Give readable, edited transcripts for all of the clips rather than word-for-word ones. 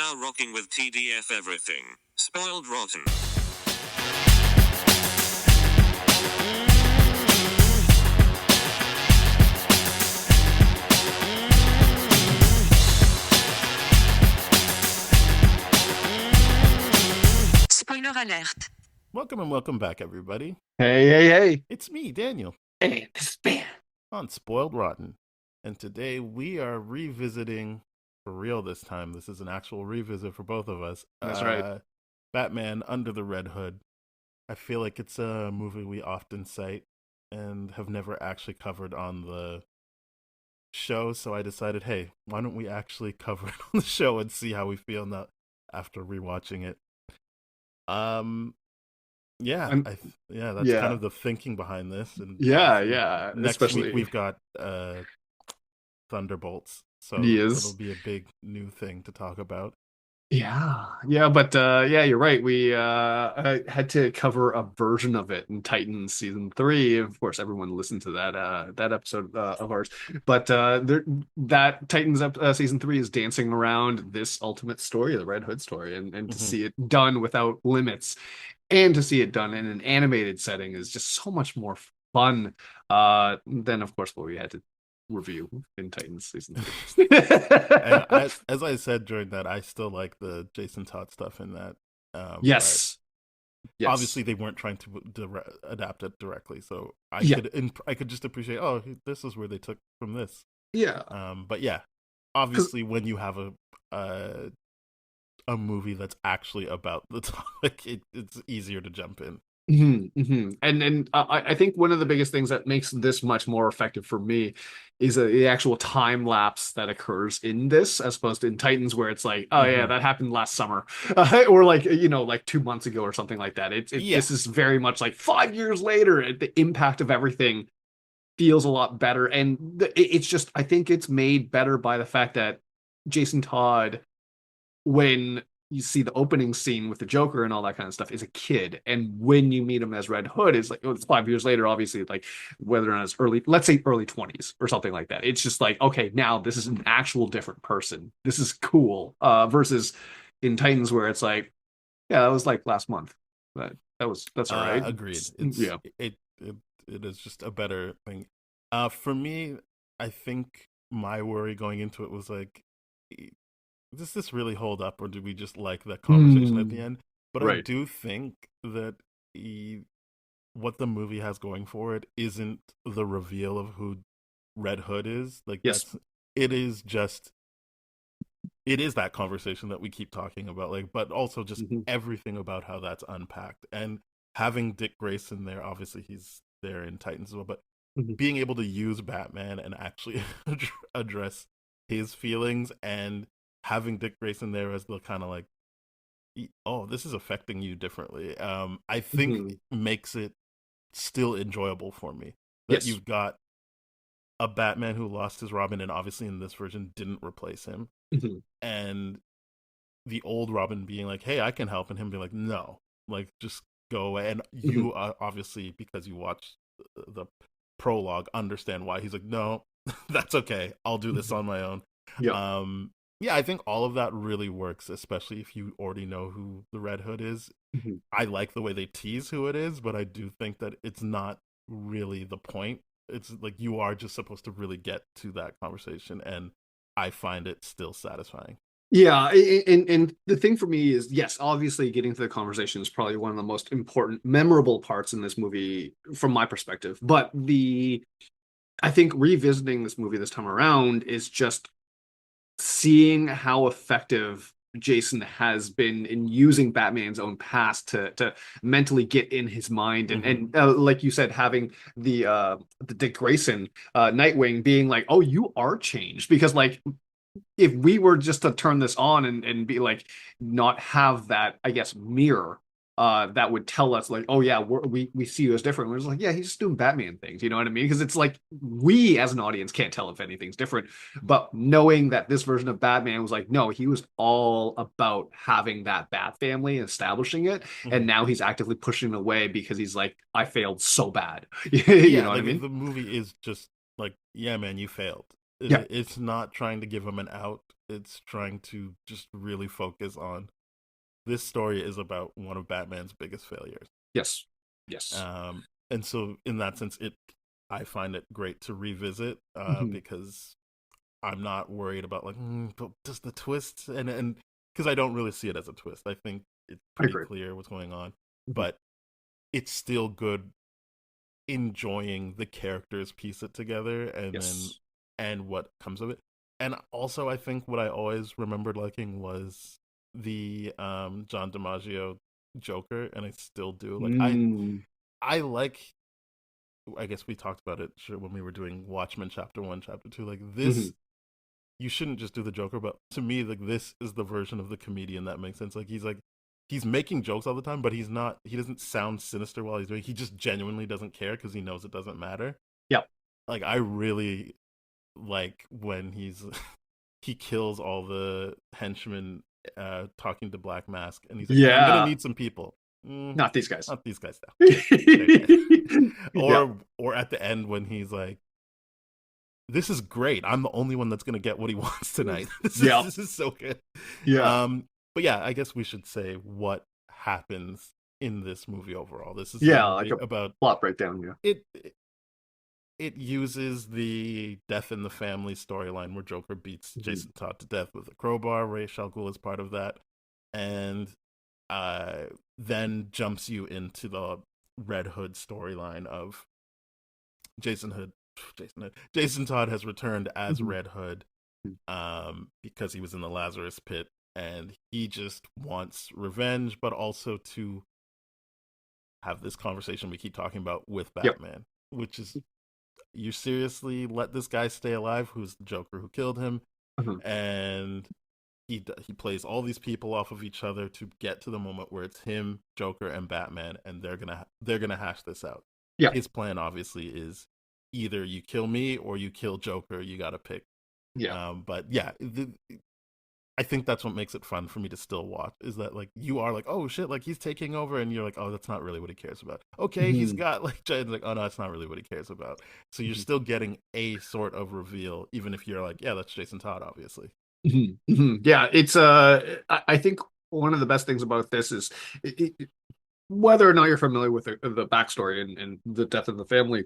now rocking with TDF everything. Spoiled Rotten. Spoiler alert. Welcome and welcome back, everybody. Hey. It's me, Daniel, Hey, this is Ben. on Spoiled Rotten. And today we are revisiting, for real this time, this is an actual revisit for both of us. That's right. Batman Under the Red Hood. I feel like it's a movie we often cite and have never actually covered on the show, so I decided, hey, why don't we actually cover it on the show and see how we feel now after rewatching it. That's kind of the thinking behind this. And yeah. next Especially week we've got Thunderbolts, so Yes. it'll be a big new thing to talk about. but you're right. We had to cover a version of it in Titans season 3. Of course, everyone listened to that episode of ours. But that Titans season 3 is dancing around this ultimate story, the Red Hood story, and to see it done without limits, and to see it done in an animated setting is just so much more fun than, of course, what we had to review in Titans season 3. And as I said during that, I still like the Jason Todd stuff in that. Yes. Obviously, they weren't trying to adapt it directly, so I could just appreciate. Oh, this is where they took from this. Yeah. But yeah, obviously, when you have a movie that's actually about the topic, it's easier to jump in. And I think one of the biggest things that makes this much more effective for me is the actual time lapse that occurs in this, as opposed to in Titans, where it's like, oh yeah, that happened last summer, or like 2 months ago or something like that. This is very much like 5 years later. The impact of everything feels a lot better, and it's just, I think it's made better by the fact that Jason Todd, when you see the opening scene with the Joker and all that kind of stuff, is a kid, and when you meet him as Red Hood, it's like, it's 5 years later, obviously, like whether or not it's let's say early 20s or something like that. It's just like, okay, now this is an actual different person. This is cool. Versus in Titans, where it's like, yeah, that was like last month. That's all right. Agreed. It is just a better thing. For me, I think my worry going into it was like, does this really hold up, or do we just like that conversation at the end? But I do think that what the movie has going for it isn't the reveal of who Red Hood is. Like, it is that conversation that we keep talking about, like, but also just everything about how that's unpacked, and having Dick Grayson there. Obviously, he's there in Titans as well, but being able to use Batman and actually address his feelings, and having Dick Grayson there as the kind of like, oh, this is affecting you differently, I think makes it still enjoyable for me. That you've got a Batman who lost his Robin, and obviously in this version didn't replace him, and the old Robin being like, hey, I can help, and him being like, no, like, just go away. And you obviously, because you watched the prologue, understand why he's like, no, that's okay, I'll do this on my own. I think all of that really works, especially if you already know who the Red Hood is. I like the way they tease who it is, but I do think that it's not really the point. It's like, you are just supposed to really get to that conversation, and I find it still satisfying. Yeah, and the thing for me is, yes, obviously getting to the conversation is probably one of the most important, memorable parts in this movie from my perspective. But I think revisiting this movie this time around is just seeing how effective Jason has been in using Batman's own past to mentally get in his mind, and like you said, having the Dick Grayson Nightwing being like, oh, you are changed, because like, if we were just to turn this on and be like, not have that, I guess, mirror that would tell us like, oh yeah, we see you as different. We're just like, yeah, he's just doing Batman things, you know what I mean? Because it's like, we as an audience can't tell if anything's different, but knowing that this version of Batman was like, no, he was all about having that Bat family and establishing it, and now he's actively pushing it away because he's like, I failed so bad. You know what I mean? The movie is just like, yeah, man, you failed. It's not trying to give him an out. It's trying to just really focus on this story is about one of Batman's biggest failures. Yes. Yes. And so in that sense, I find it great to revisit because I'm not worried about like but just the twist and because I don't really see it as a twist. I think it's pretty clear what's going on, but it's still good enjoying the characters piece it together and what comes of it. And also I think what I always remembered liking was the John DiMaggio Joker, and I still do. Like I like, I guess we talked about it when we were doing Watchmen Chapter 1, Chapter 2. Like this you shouldn't just do the Joker, but to me, like this is the version of the comedian that makes sense. Like he's making jokes all the time, but he doesn't sound sinister while he's doing it. He just genuinely doesn't care because he knows it doesn't matter. Yep. Like I really like when he kills all the henchmen talking to Black Mask, and he's like, I'm gonna need some people. Not these guys. Not these guys now. Or at the end when he's like, this is great. I'm the only one that's gonna get what he wants tonight. This is so good. Yeah. But yeah, I guess we should say what happens in this movie overall. This is like about plot breakdown. Yeah. It uses the death in the family storyline where Joker beats Jason Todd to death with a crowbar. Ra's al Ghul is part of that, and then jumps you into the Red Hood storyline of Jason Todd has returned as Red Hood because he was in the Lazarus Pit, and he just wants revenge, but also to have this conversation we keep talking about with Batman, which is, you seriously let this guy stay alive, who's the Joker who killed him, and he plays all these people off of each other to get to the moment where it's him, Joker, and Batman, and they're gonna hash this out. His plan obviously is either you kill me or you kill Joker. You got to pick. But yeah, I think that's what makes it fun for me to still watch, is that like you are like, oh shit, like he's taking over, and you're like, oh, that's not really what he cares about. Okay, he's got like Jaden's like, oh no, that's not really what he cares about. So you're still getting a sort of reveal, even if you're like, yeah, that's Jason Todd, obviously. Yeah, it's I think one of the best things about this is whether or not you're familiar with the backstory and the death of the family,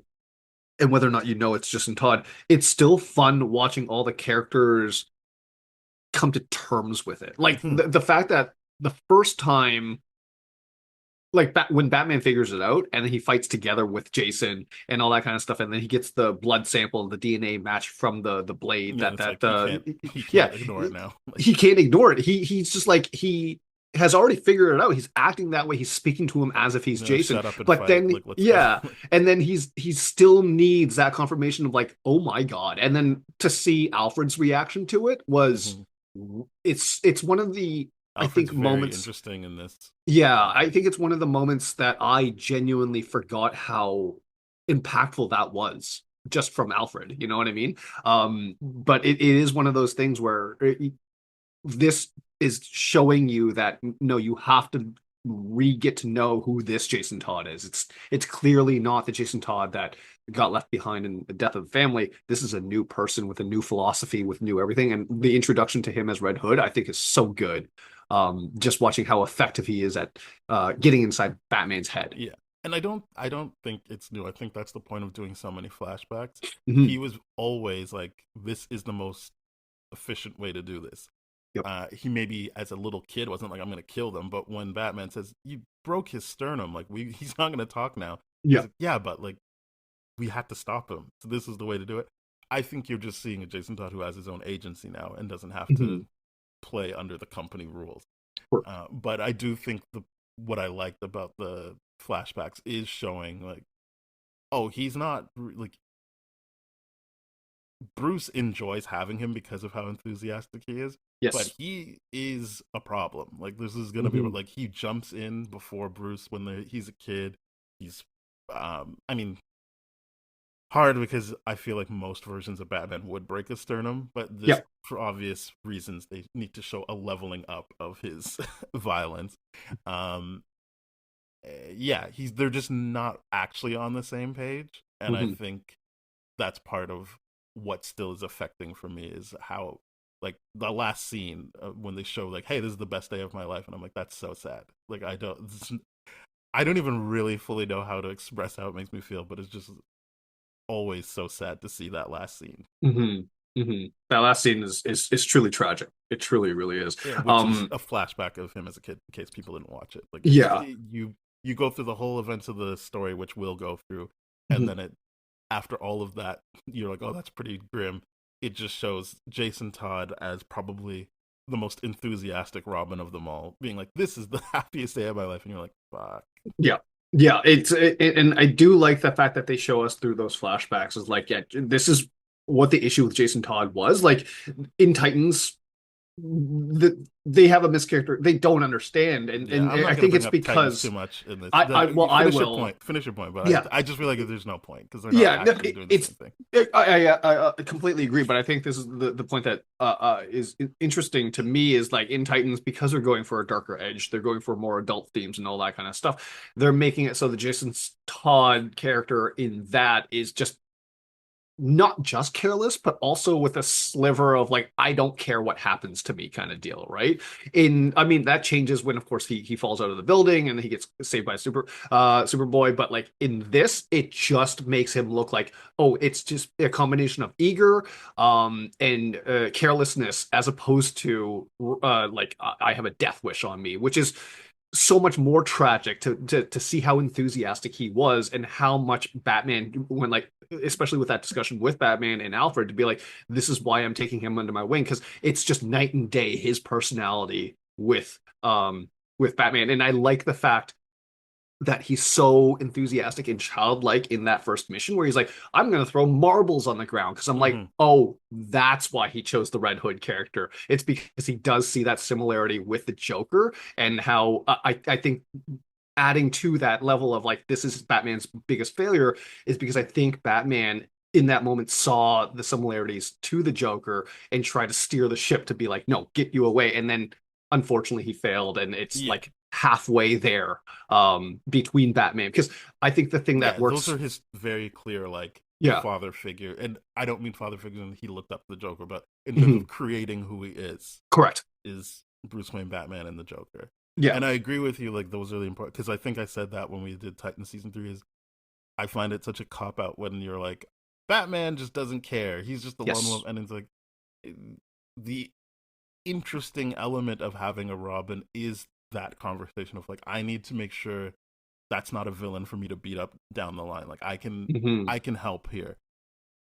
and whether or not you know it's Jason Todd, it's still fun watching all the characters come to terms with it. Like the fact that the first time, like when Batman figures it out and then he fights together with Jason and all that kind of stuff, and then he gets the blood sample, the DNA match from the blade he can't ignore it now. He can't ignore it. He's just like, he has already figured it out. He's acting that way. He's speaking to him as if he's Jason. But fight. Then, and then he still needs that confirmation of like, oh my god. And then to see Alfred's reaction to it was, it's one of the Alfred's moments interesting in this. Yeah, I think it's one of the moments that I genuinely forgot how impactful that was just from Alfred. You know what I mean? But it is one of those things where this is showing you that no, you have to get to know who this Jason Todd is. It's clearly not the Jason Todd that got left behind in the death of the family. This is a new person with a new philosophy, with new everything, and the introduction to him as Red Hood, I think, is so good. Just watching how effective he is at getting inside Batman's head. Yeah. And I don't think it's new. I think that's the point of doing so many flashbacks. He was always like, this is the most efficient way to do this. He maybe as a little kid wasn't like, I'm going to kill them, but when Batman says, you broke his sternum, like he's not going to talk now. Like, but like we had to stop him. So this is the way to do it. I think you're just seeing a Jason Todd who has his own agency now and doesn't have to play under the company rules. But I do think what I liked about the flashbacks is showing like, oh, he's not like, Bruce enjoys having him because of how enthusiastic he is. But he is a problem. Like this is gonna be like, he jumps in before Bruce when he's a kid. He's I mean, hard because I feel like most versions of Batman would break a sternum, but this, for obvious reasons, they need to show a leveling up of his violence. They're just not actually on the same page, and I think that's part of what still is affecting for me, is how like the last scene when they show like, hey, this is the best day of my life, and I'm like, that's so sad. Like I don't even really fully know how to express how it makes me feel, but it's just always so sad to see that last scene. That last scene is truly tragic. It truly really is. Yeah, which is a flashback of him as a kid, in case people didn't watch it. Like, Yeah. you go through the whole events of the story, which we'll go through, and then after all of that, you're like, oh, that's pretty grim. It just shows Jason Todd as probably the most enthusiastic Robin of them all, being like, this is the happiest day of my life, and you're like, fuck. Yeah. Yeah, and I do like the fact that they show us through those flashbacks is like, yeah, this is what the issue with Jason Todd was. Like in Titans, they have a mischaracter. They don't understand, and I'm not I gonna think bring it's up Titans too because much in this. I well I Finish your will point. Finish your point. But yeah I just feel like there's no point because they're not yeah no, actually doing the same thing. I completely agree, but I think this is the point that is interesting to me is like in Titans, because they're going for a darker edge, they're going for more adult themes and all that kind of stuff. They're making it so the Jason Todd character in that is just not just careless, but also with a sliver of like, I don't care what happens to me kind of deal, right? I mean, that changes when, of course, he falls out of the building and he gets saved by Superboy. But like in this, it just makes him look like, oh, it's just a combination of eager, and carelessness, as opposed to like I have a death wish on me, which is so much more tragic to see how enthusiastic he was and how much Batman, when like especially with that discussion with Batman and Alfred, to be like, this is why I'm taking him under my wing, because it's just night and day his personality with Batman. And I like the fact that he's so enthusiastic and childlike in that first mission where he's like, I'm going to throw marbles on the ground, because I'm like, oh, that's why he chose the Red Hood character. It's because he does see that similarity with the Joker, and how I think adding to that level of like, this is Batman's biggest failure, is because I think Batman in that moment saw the similarities to the Joker and tried to steer the ship to be like, no, get you away. And then unfortunately he failed, and it's like halfway there between Batman, because I think the thing that works, those are his very clear like father figure, and I don't mean father figure and he looked up to the Joker, but in terms of creating who he is, correct, is Bruce Wayne, Batman, and the Joker. Yeah. And I agree with you, like those are really important, because I think I said that when we did Titan season 3, is I find it such a cop out when you're like, Batman just doesn't care, he's just the lone wolf, and it's like the interesting element of having a Robin is that conversation of like, I need to make sure that's not a villain for me to beat up down the line. Like I can help here.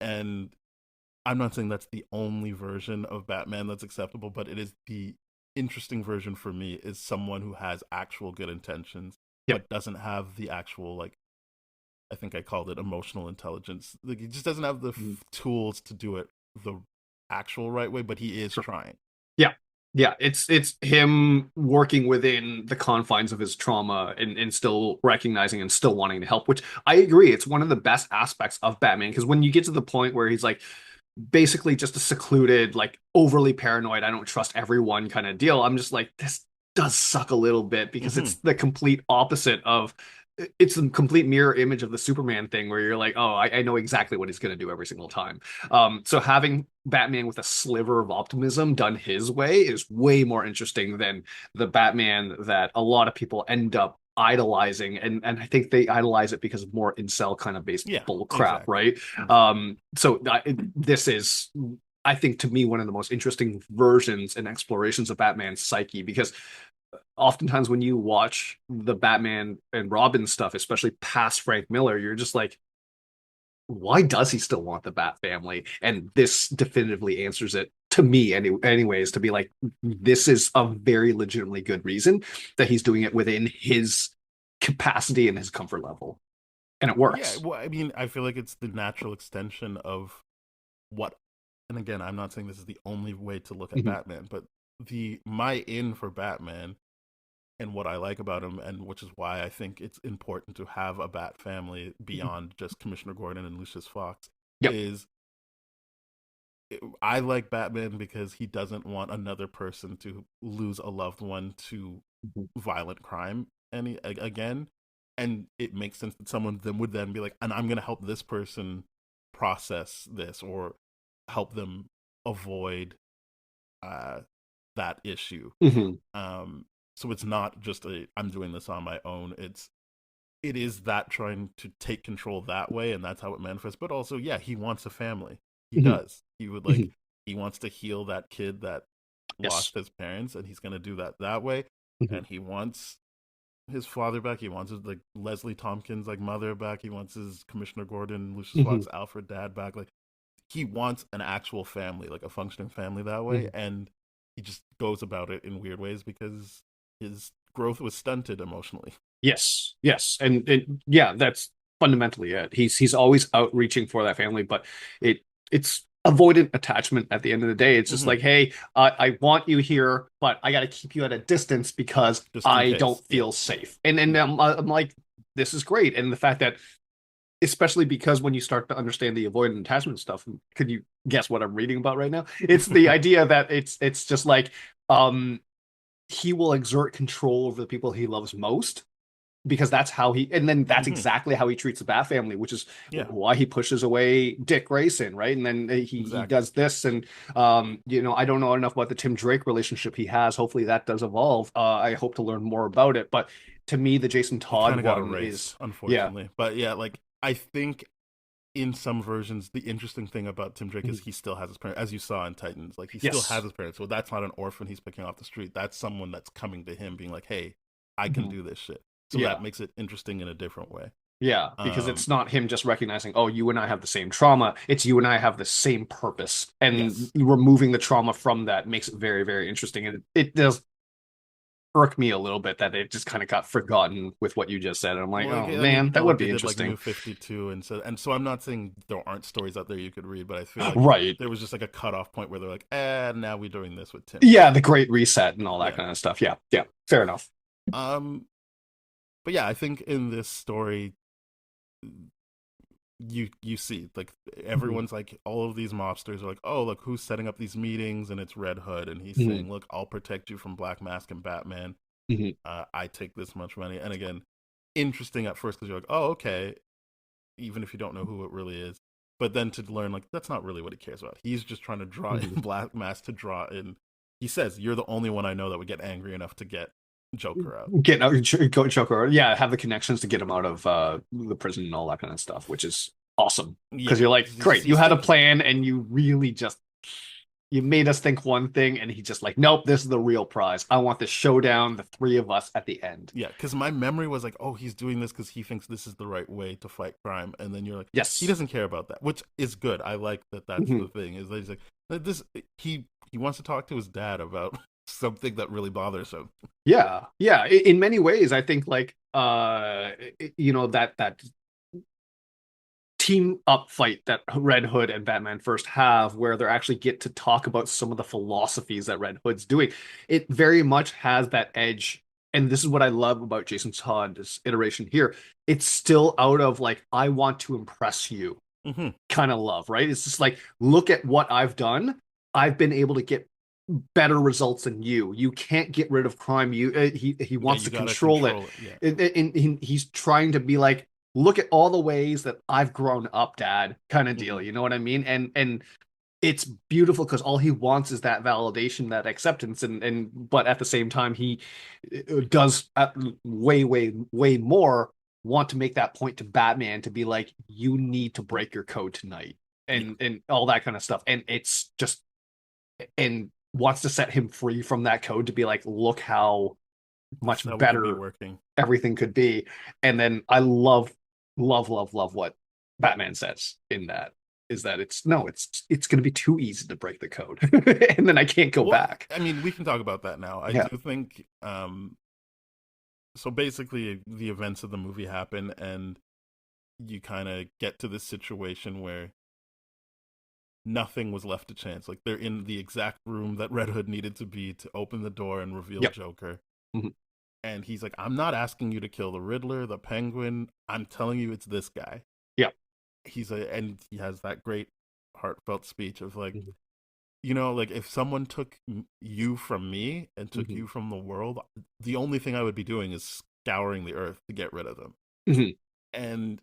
And I'm not saying that's the only version of Batman that's acceptable, but it is the interesting version for me, is someone who has actual good intentions, but doesn't have the actual, like, I think I called it emotional intelligence. Like he just doesn't have the tools to do it the actual right way, but he is trying. Yeah, it's him working within the confines of his trauma, and still recognizing and still wanting to help, which I agree, it's one of the best aspects of Batman, because when you get to the point where he's like basically just a secluded, like overly paranoid, I don't trust everyone kind of deal, I'm just like, this does suck a little bit, because it's the complete opposite of, it's the complete mirror image of the Superman thing, where you're like, oh, I know exactly what he's going to do every single time. So having Batman with a sliver of optimism done his way is way more interesting than the Batman that a lot of people end up idolizing, and I think they idolize it because of more incel kind of based bull crap, right? So this is, I think, to me, one of the most interesting versions and explorations of Batman's psyche, because oftentimes when you watch the Batman and Robin stuff, especially past Frank Miller, you're just like, why does he still want the Bat family? And this definitively answers it to me, anyways, to be like, this is a very legitimately good reason that he's doing it within his capacity and his comfort level. And it works. Yeah, well, I mean, I feel like it's the natural extension of what, and again, I'm not saying this is the only way to look at Batman, but my in for Batman and what I like about him, and which is why I think it's important to have a Bat family beyond just Commissioner Gordon and Lucius Fox, is I like Batman because he doesn't want another person to lose a loved one to violent crime again. And it makes sense that someone would then be like, and I'm going to help this person process this, or help them avoid uh that issue. Mhm. So it's not just a I'm doing this on my own. It is that trying to take control that way, and that's how it manifests. But also, yeah, he wants a family. He Mhm. does. He would Mhm. he wants to heal that kid that Yes. lost his parents, and he's going to do that way. Mhm. And he wants his father back. He wants his Leslie Tompkins mother back. He wants his Commissioner Gordon, Lucius Mhm. Fox, Alfred dad back. He wants an actual family, a functioning family that way, Mhm. and he just goes about it in weird ways because his growth was stunted emotionally. Yes, yes, and yeah, that's fundamentally it. He's always outreaching for that family, but it it's avoidant attachment at the end of the day. It's just Mm-hmm. like, hey, I want you here, but I got to keep you at a distance because Just in I case, don't yeah. feel safe. And I'm like, this is great, and the fact that, especially because when you start to understand the avoidant attachment stuff, could you guess what I'm reading about right now? It's the idea that it's just like um he will exert control over the people he loves most because that's how he, and then that's Mm-hmm. exactly how he treats the Bat family, which is Yeah, why he pushes away Dick Grayson, right? And then he exactly. does this, and I don't know enough about the Tim Drake relationship he has. Hopefully that does evolve. I hope to learn more about it, but to me, the Jason He Todd kind of got one is, erased, yeah. unfortunately. But yeah, I think in some versions, the interesting thing about Tim Drake is he still has his parents, as you saw in Titans. He still has Yes. his parents. So that's not an orphan he's picking off the street. That's someone that's coming to him, being like, "Hey, I can Mhm. do this shit." So that Yeah. makes it interesting in a different way. Yeah, because Um, it's not him just recognizing, oh, you and I have the same trauma. It's you and I have the same purpose. And yes. removing the trauma from that makes it very, very interesting. And it does irk me a little bit that it just kind of got forgotten with what you just said. And I'm like, Well, oh I mean, man, that would they be did interesting. New 52, and so I'm not saying there aren't stories out there you could read, but I feel like Right. there was just a cutoff point where they're like, now we're doing this with Tim Yeah, Drake. the Great Reset and all that Yeah. kind of stuff. Yeah, yeah, fair enough. Um, but yeah, I think in this story, you see Mhm. everyone's all of these mobsters are like, oh look who's setting up these meetings, and it's Red Hood, and he's Mhm. saying, look, I'll protect you from Black Mask and Batman. Mhm. I take this much money, and again, interesting at first because you're like, oh okay, even if you don't know who it really is. But then to learn, that's not really what he cares about. He's just trying to draw in Mhm. Black Mask to draw in. He says, "You're the only one I know that would get angry enough to get Joker out." Get out, go Joker. Yeah, have the connections to get him out of the prison and all that kind of stuff, which is awesome. Because Yeah, you're like, great, you he's had a thinking. plan and you really just you made us think one thing, and he just like, nope, this is the real prize. I want the showdown, the three of us at the end. Yeah, because my memory was like, oh, he's doing this because he thinks this is the right way to fight crime, and then you're like, he Yes. doesn't care about that, which is good. I like that. That's Mhm. the thing, is that he's like, this. He wants to talk to his dad about something that really bothers him. Yeah, yeah. In many ways, I think like that team up fight that Red Hood and Batman first have, where they actually get to talk about some of the philosophies that Red Hood's doing. It very much has that edge. And this is what I love about Jason Todd's iteration here. It's still out of like, I want to impress you Hmm. kind of love, right? It's just like, look at what I've done. I've been able to get better results than you. You can't get rid of crime. He Yeah, wants you to gotta control it, control it. Yeah. and he's trying to be like, look at all the ways that I've grown up, Dad, kind of deal. Hmm. You know what I mean? And it's beautiful because all he wants is that validation, that acceptance, and but at the same time, he does way, way, way more want to make that point to Batman to be like, you need to break your code tonight, Yeah. and all that kind of stuff. And it's just and wants to set him free from that code to be like, look how This is much how we could be better working. everything could be. And then I love, love, love, love what Batman says in that is that it's no, it's going to be too easy to break the code, and then I can't go Well, back. I mean, we can talk about that now. I Yeah. do think. So basically, the events of the movie happen, and you kind of get to this situation where nothing was left to chance. They're in the exact room that Red Hood needed to be to open the door and reveal Yep. Joker. Mm-hmm. And he's like, I'm not asking you to kill the Riddler, the Penguin. I'm telling you it's this guy. Yep. And he has that great heartfelt speech of Mm-hmm. if someone took you from me and took Mm-hmm. you from the world, the only thing I would be doing is scouring the earth to get rid of them. Mm-hmm. And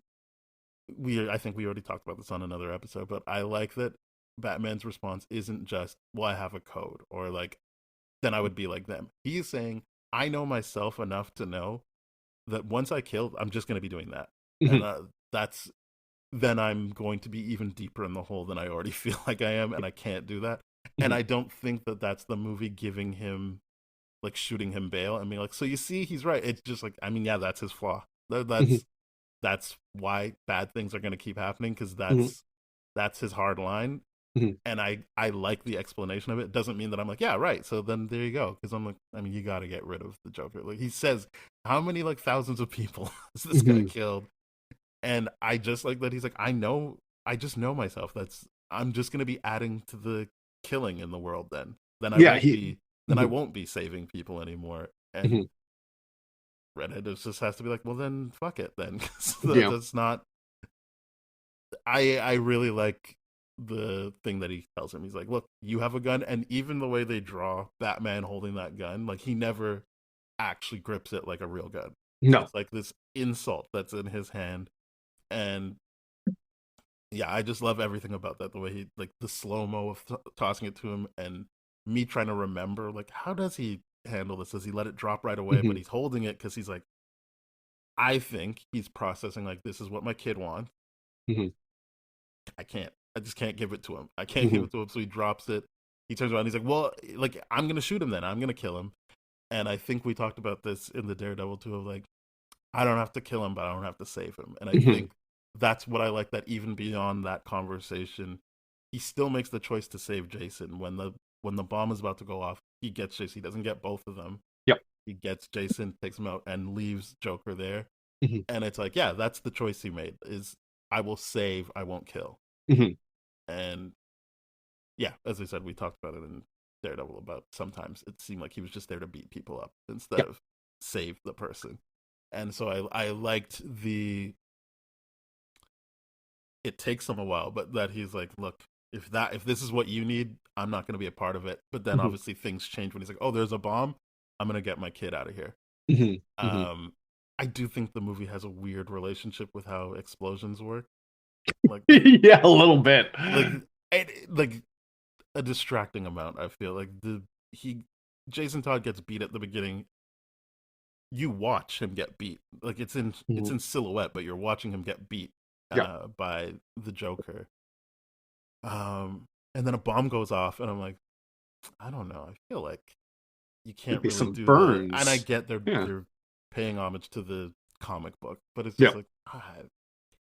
I think we already talked about this on another episode, but I like that Batman's response isn't just, well, I have a code, or like, then I would be like them. He's saying, I know myself enough to know that once I kill, I'm just going to be doing that. And Mhm. that's, then I'm going to be even deeper in the hole than I already feel like I am, and I can't do that. And Mhm. I don't think that that's the movie giving him, like, shooting him bail and being like, so you see, he's right. It's just like, I mean, yeah, that's his flaw. Mhm. That's why bad things are going to keep happening, because Mhm. that's his hard line. Mhm. And I like the explanation of it. It doesn't mean that I'm like, yeah, right, so then there you go, because I'm like, I mean, you got to get rid of the Joker. Like, he says, how many like thousands of people has this guy Mhm. killed? And I just like that he's like, I just know myself. That's, I'm just gonna be adding to the killing in the world. Then Yeah, he. I Mhm. won't be saving people anymore. And Mhm. Reddit just has to be like, well, then fuck it then. 'Cause Yeah. that's not. I really like the thing that he tells him. He's like, look, you have a gun, and even the way they draw Batman holding that gun, like, he never actually grips it like a real gun. No. It's like this insult that's in his hand. And yeah, I just love everything about that. The way he, like, the slow mo of tossing it to him, and me trying to remember, like, how does he handle this? Does he let it drop right away? But Mhm. he's holding it because he's like, I think he's processing, like, this is what my kid wants. Mhm. I just can't give it to him. I can't give Mhm. it to him. So he drops it. He turns around. He's like, well, like, I'm gonna shoot him then. I'm gonna kill him. And I think we talked about this in the Daredevil too, of like, I don't have to kill him, but I don't have to save him. And I Mhm. think that's what I like, that even beyond that conversation, he still makes the choice to save Jason. When the bomb is about to go off, he gets Jason. He doesn't get both of them. Yep. He gets Jason, takes him out, and leaves Joker there. Mhm. And it's like, yeah, that's the choice he made, is I will save, I won't kill. Mhm. And yeah, as I said, we talked about it in Daredevil, about sometimes it seemed like he was just there to beat people up instead Yep. of save the person. And so I liked the, it takes him a while, but that he's like, look, if this is what you need, I'm not going to be a part of it. But then Mhm. obviously things change when he's like, oh, there's a bomb, I'm going to get my kid out of here. Mhm. Mhm. um I do think the movie has a weird relationship with how explosions work. Like, Yeah, a little bit. like like a distracting amount. I feel like the he Jason Todd gets beat at the beginning. You watch him get beat, like, it's Mhm. in silhouette, but you're watching him get beat Yep. by the Joker. And then a bomb goes off, and I'm like, I don't know. I feel like you Could can't be really some do the. And I burns. get Yeah. they're paying homage to the comic book, but it's just Yep. like,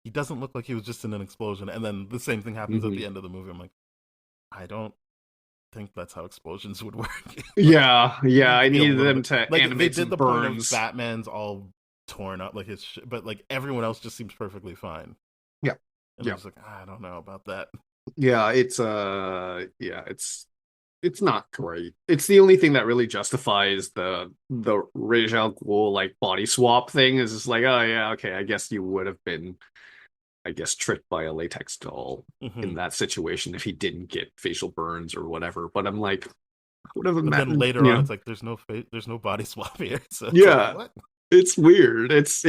he doesn't look like he was just in an explosion. And then the same thing happens at Mhm. the end of the movie. I'm like, I don't think that's how explosions would work. Like, Yeah. you Yeah. need to I be a needed little them bit, to like, they animate did some the point of burns. Batman's all torn up, like his but like everyone else just seems perfectly fine. Yeah. And I'm Yeah. just like, I don't know about that. Yeah. Yeah, it's not great. It's the only thing that really justifies the Ra's al Ghul like body swap thing, is just like, oh yeah, okay, I guess you would have been, I guess, tricked by a latex doll Hmm. in that situation if he didn't get facial burns or whatever. But I'm like, I would have But then imagined, later on, it's like there's no body swap here, so it's like, yeah, what? it's weird. It's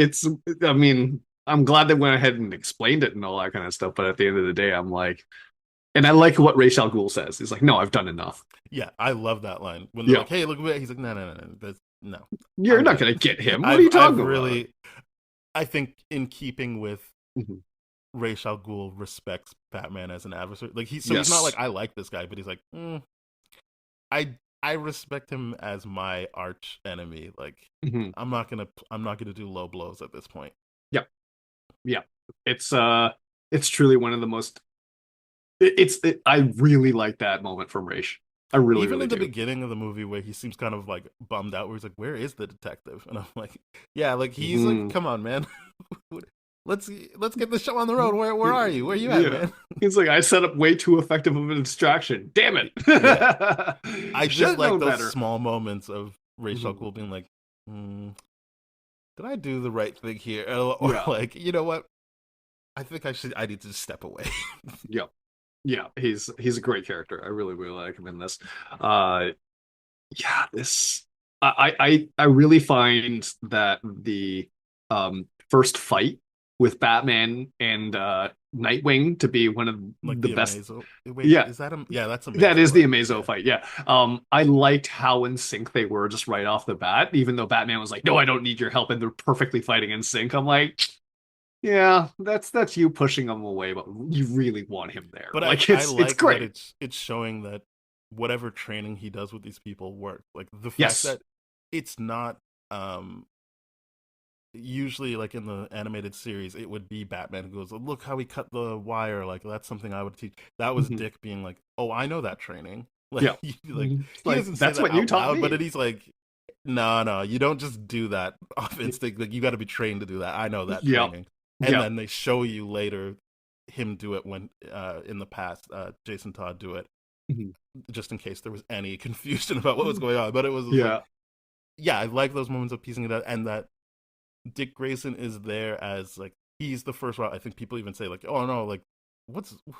I mean, I'm glad they went ahead and explained it and all that kind of stuff, but at the end of the day, I'm like, and I like what Ra's al Ghul says. He's like, no, I've done enough. Yeah, I love that line when they're Yeah. like, "Hey, look at that." He's like, "No, no, no, no, no. You're I'm not good." gonna get him. What are you I've talking about? really, I think, in keeping with Mhm. Ra's al Ghul, respects Batman as an adversary. Like, he's not like, Yes. I like this guy, but he's like, I respect him as my arch enemy. Like, Mhm. I'm not gonna do low blows at this point. Yeah. Yeah. It's it's truly one of the most I really like that moment from Raish. I really, Even really in the do. beginning of the movie, where he seems kind of like bummed out, where he's like, "Where is the detective?" And I'm like, "Yeah, like, he's like, Mhm. come on, man, let's get the show on the road. Where are you? Where you at, Yeah. man?" He's like, I set up way too effective of a distraction. Damn it. Yeah, I Should just have like known those better. small moments of Rachel Mhm. Cool being like, "Did I do the right thing here?" Or Yeah. like, you know what? I think I need to just step away. Yeah. Yeah. He's a great character. I really, really like him in this. Uh yeah, this I really find that the first fight with Batman and Nightwing to be one of Like the the best. Amazo. Wait, Yeah, is that a yeah? That's that Amazo, is the right? Amazo Yeah. fight. Yeah. I liked how in sync they were just right off the bat, even though Batman was like, "No, I don't need your help," and they're perfectly fighting in sync. I'm like, yeah, that's you pushing him away, but you really want him there. But Like I it's like that great. it's showing that whatever training he does with these people works. Like the fact Yes. that it's not um usually like in the animated series it would be Batman who goes, look how he cut the wire, like that's something I would teach. That was Mhm. Dick being like, oh, I know that training. Like Yeah. like he Like doesn't say that's that what you out taught loud, but me. he's like, no, you don't just do that off instinct. Like you got to be trained to do that. I know that Yep. training. And Yep. then they show you later him do it when in the past Jason Todd do it, Mhm. just in case there was any confusion about what was going on. But it was just like, Yeah. yeah, I like those moments of piecing it out, and that Dick Grayson is there as like he's the first one. I think people even say like, oh no, like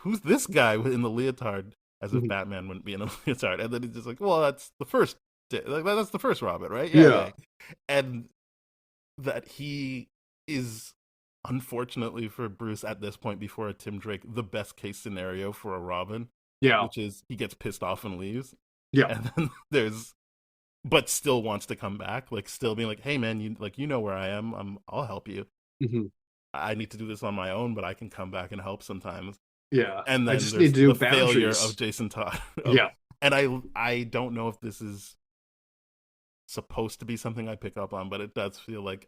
who's this guy in the leotard, as if Mhm. Batman wouldn't be in a leotard, and then he's just like, well, that's the first, like that's the first Robin, right? Yeah, Yeah. yeah, and that he is, unfortunately for Bruce at this point before a Tim Drake, the best case scenario for a Robin, Yeah. which is he gets pissed off and leaves, Yeah. and then there's but still wants to come back, like still being like, hey man, you know where I am, I'll help you. Mhm. I need to do this on my own, but I can come back and help sometimes. Yeah. And I then just need there's to do the failure of boundaries. Jason Todd. Yeah. And I don't know if this is supposed to be something I pick up on, but it does feel like,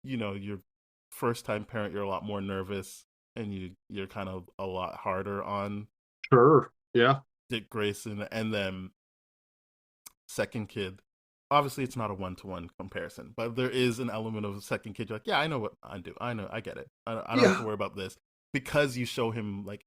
your first time parent, you're a lot more nervous and you're kind of a lot harder on Sure. Yeah. Dick Grayson. And then second kid, obviously it's not a one-to-one comparison, but there is an element of a second kid. You're like, yeah, I know what I do. I know, I get it. I don't have to Yeah. worry about this, because you show him like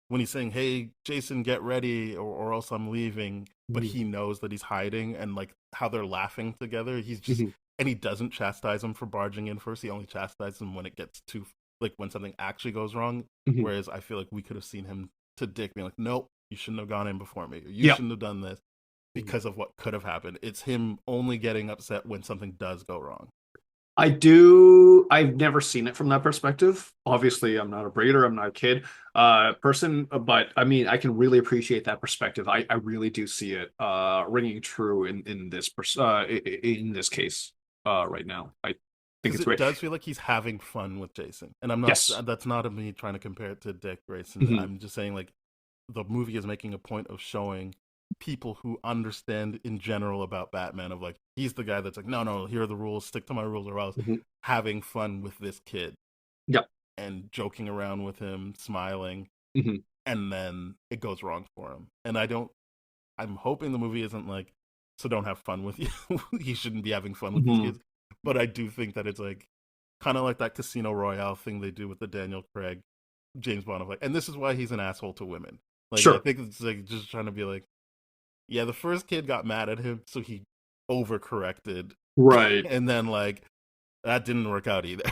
when he's saying, hey Jason, get ready, or else I'm leaving, but Mhm. he knows that he's hiding, and like how they're laughing together, he's just, Mhm. and he doesn't chastise him for barging in first. He only chastises him when it gets too, like when something actually goes wrong. Mhm. Whereas I feel like we could have seen him to Dick being like, nope, you shouldn't have gone in before me, or you Yep. shouldn't have done this, Mhm. because of what could have happened. It's him only getting upset when something does go wrong. I do. I've never seen it from that perspective. Obviously, I'm not a breeder. I'm not a kid person, but I mean, I can really appreciate that perspective. I really do see it ringing true in in this case right now. I think Because it's it great. does feel like he's having fun with Jason, and I'm not. Yes. That's not me trying to compare it to Dick Grayson. Mhm. I'm just saying like the movie is making a point of showing people who understand in general about Batman, of like he's the guy that's like, no, here are the rules, stick to my rules or else, Mhm. having fun with this kid Yep. and joking around with him, smiling, Mhm. and then it goes wrong for him. And I'm hoping the movie isn't like, so don't have fun with you. He shouldn't be having fun with these Mhm. kids. But I do think that it's like kind of like that Casino Royale thing they do with the Daniel Craig James Bond of like, and this is why he's an asshole to women. Like I Sure. think it's like just trying to be like, yeah, the first kid got mad at him, so he overcorrected, Right. and then like that didn't work out either.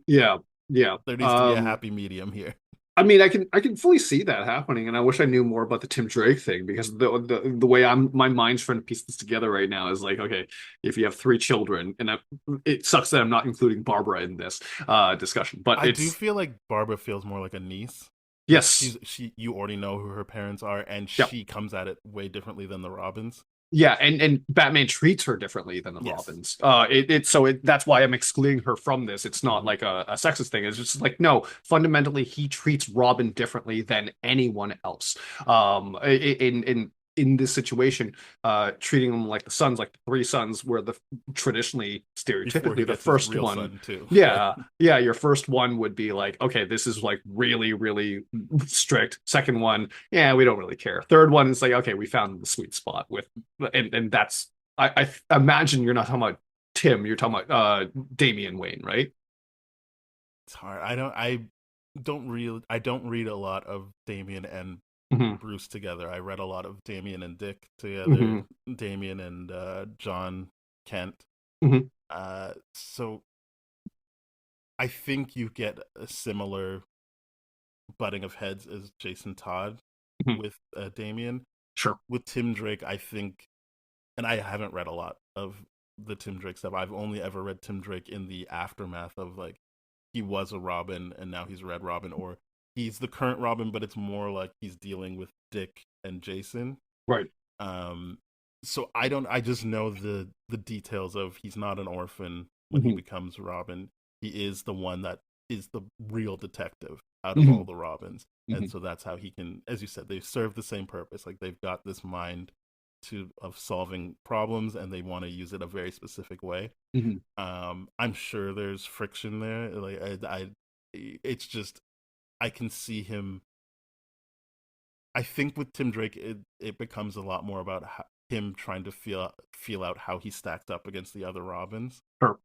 Yeah. Yeah. There needs to be a happy medium here. I mean, I can fully see that happening, and I wish I knew more about the Tim Drake thing because the way my mind's trying to piece this together right now is like, okay, if you have three children, and it sucks that I'm not including Barbara in this discussion, but I do it's feel like Barbara feels more like a niece. Like yes, she you already know who her parents are, and yeah, she comes at it way differently than the Robins. yeah, and Batman treats her differently than the Yes. Robins. That's why I'm excluding her from this. It's not Hmm. like a sexist thing. It's just like no, fundamentally he treats Robin differently than anyone else. In this situation, treating them like the sons, like the three sons, were the traditionally Before he stereotypically the gets his first real one. son too. Like Yeah, yeah, your first one would be like, okay, this is like really, really strict. Second one, yeah, we don't really care. Third one is like, okay, we found the sweet spot with and that's I imagine you're not talking about Tim, you're talking about Damian Wayne, right? it's hard. I don't read a lot of Damien and Hmm. Bruce together. I read a lot of Damien and Dick together, Hmm. Damien and John Kent. Hmm. So I think you get a similar butting of heads as Jason Todd Hmm. with Damien. Sure. With Tim Drake, I think, and I haven't read a lot of the Tim Drake stuff. I've only ever read Tim Drake in the aftermath of like he was a Robin and now he's Red Robin, or he's the current Robin, but it's more like he's dealing with Dick and Jason. Right. So I just know the details of he's not an orphan when he becomes Robin. He is the one that is the real detective out of all the Robins. And so that's how he can, as you said, they serve the same purpose. Like they've got this mind of solving problems, and they want to use it a very specific way. I'm sure there's friction there. Like it's just, I can see him. I think with Tim Drake, it becomes a lot more about him trying to feel out how he stacked up against the other Robins. Sure.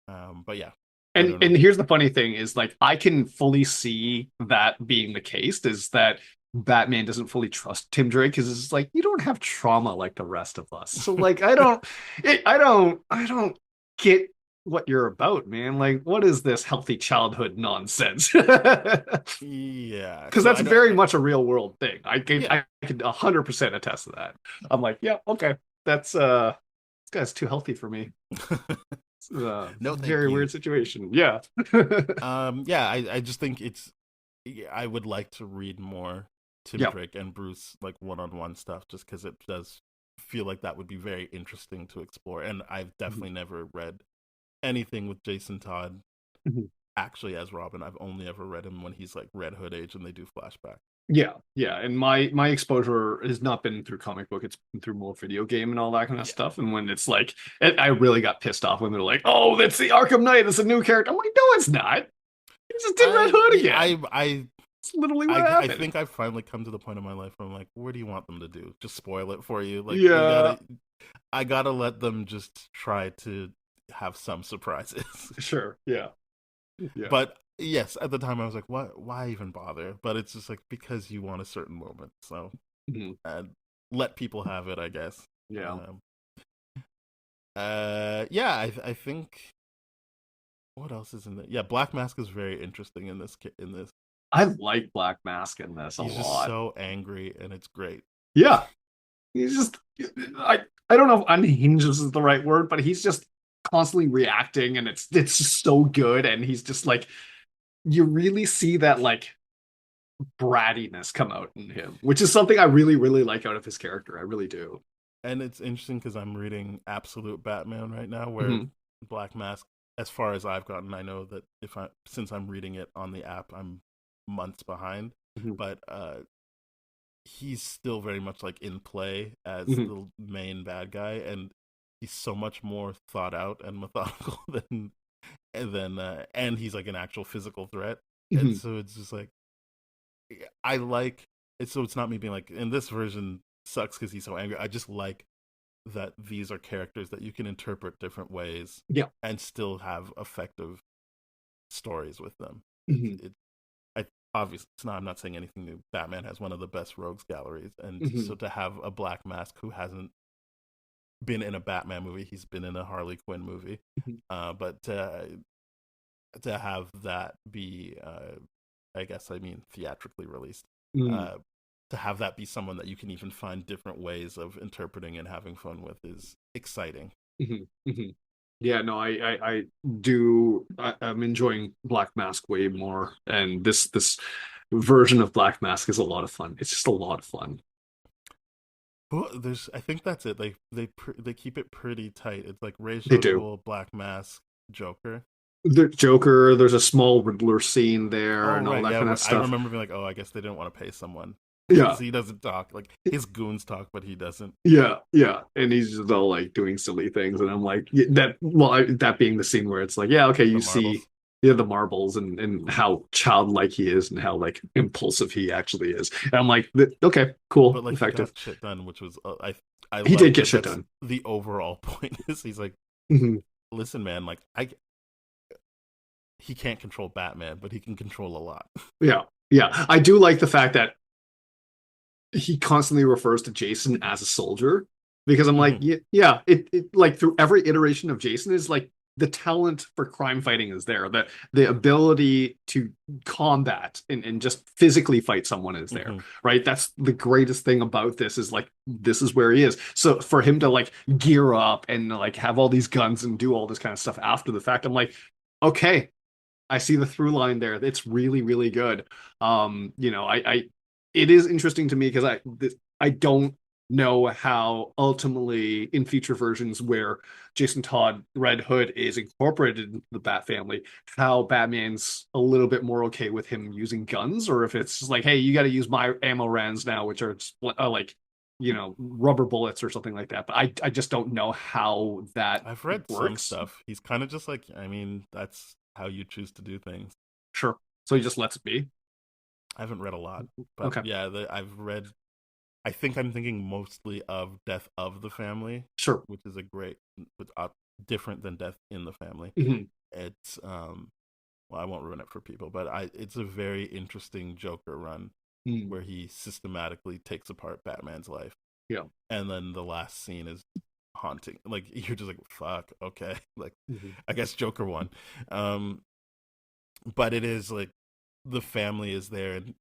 But yeah. And here's the funny thing is, like, I can fully see that being the case, is that Batman doesn't fully trust Tim Drake because it's like, you don't have trauma like the rest of us. So like I don't get what you're about, man. Like, what is this healthy childhood nonsense? Yeah. Because that's very much a real world thing. I can 100% attest to that. I'm like, yeah, okay. That's this guy's too healthy for me. No, very weird situation. Yeah. Yeah, I just think I would like to read more Tim Drake and Bruce like one-on-one stuff, just because it does feel like that would be very interesting to explore. And I've definitely never read anything with Jason Todd actually as Robin. I've only ever read him when he's like Red Hood age and they do flashback. Yeah, and my exposure has not been through comic book; it's been through more video game and all that kind of stuff. And when it's like, I really got pissed off when they're like, "Oh, that's the Arkham Knight; it's a new character." I'm like, "No, it's not. It's just Red Hood again." It's literally what happened. I think I've finally come to the point in my life where I'm like, "Where do you want them to do? Just spoil it for you?" Like, I gotta let them just try to have some surprises. Sure, yeah. But yes, at the time I was like, "What? Why even bother?" But it's just like, because you want a certain moment, so let people have it, I guess. Yeah. I think. What else is in there? Yeah, Black Mask is very interesting in this. I like Black Mask in this a lot. He's just so angry, and it's great. Yeah, he's just. I don't know if unhinged is the right word, but he's just constantly reacting, and it's just so good, and he's just like, you really see that like brattiness come out in him, which is something I really, really like out of his character. I really do. And it's interesting because I'm reading Absolute Batman right now, where Black Mask, as far as I've gotten, I know that since I'm reading it on the app, I'm months behind, but he's still very much like in play as the main bad guy, and he's so much more thought out and methodical and he's like an actual physical threat. And so it's just like, I like it. So it's not me being like, in this version sucks because he's so angry. I just like that these are characters that you can interpret different ways, and still have effective stories with them. Obviously, I'm not saying anything new. Batman has one of the best rogues galleries, and so to have a Black Mask who hasn't been in a Batman movie, he's been in a Harley Quinn movie, but to have that be, theatrically released, to have that be someone that you can even find different ways of interpreting and having fun with is exciting. Yeah, no, I do. I'm enjoying Black Mask way more, and this version of Black Mask is a lot of fun. It's just a lot of fun. Well, I think that's it. They keep it pretty tight. It's like Ra's al Ghul, Black Mask, Joker. The Joker. There's a small Riddler scene there, and all that kind of stuff. I remember being like, "Oh, I guess they didn't want to pay someone." Yeah, he doesn't talk. Like, his goons talk, but he doesn't. Yeah, and he's just all like doing silly things, and I'm like, that being the scene where it's like, yeah, okay, you see, the marbles and how childlike he is, and how like impulsive he actually is. And I'm like, okay, cool, but like, effective. He got shit done, which was he did get shit done. The overall point is, he's like, listen, man, like he can't control Batman, but he can control a lot. Yeah, I do like the fact that he constantly refers to Jason as a soldier, because I'm like, it like through every iteration of Jason is like, the talent for crime fighting is there, that the ability to combat and just physically fight someone is there, right? That's the greatest thing about this, is like, this is where he is. So for him to like gear up and like have all these guns and do all this kind of stuff after the fact, I'm like, okay, I see the through line there. It's really, really good. You know, it is interesting to me because I don't know how ultimately in future versions where Jason Todd Red Hood is incorporated into the Bat family, how Batman's a little bit more okay with him using guns, or if it's just like, hey, you got to use my ammo rounds now, which are like, you know, rubber bullets or something like that. But I just don't know how that I've read some works. stuff. He's kind of just like, I mean, that's how you choose to do things. Sure. So he just lets it be. I haven't read a lot, but Okay. yeah, I've read. I think I'm thinking mostly of Death of the Family, Sure. which is a great, but different than Death in the Family. Mhm. It's well, I won't ruin it for people, but it's a very interesting Joker run Mm. where he systematically takes apart Batman's life, Yeah. and then the last scene is haunting. Like you're just like, fuck, okay, like Mhm. I guess Joker won. Um, but it is like the family is there, and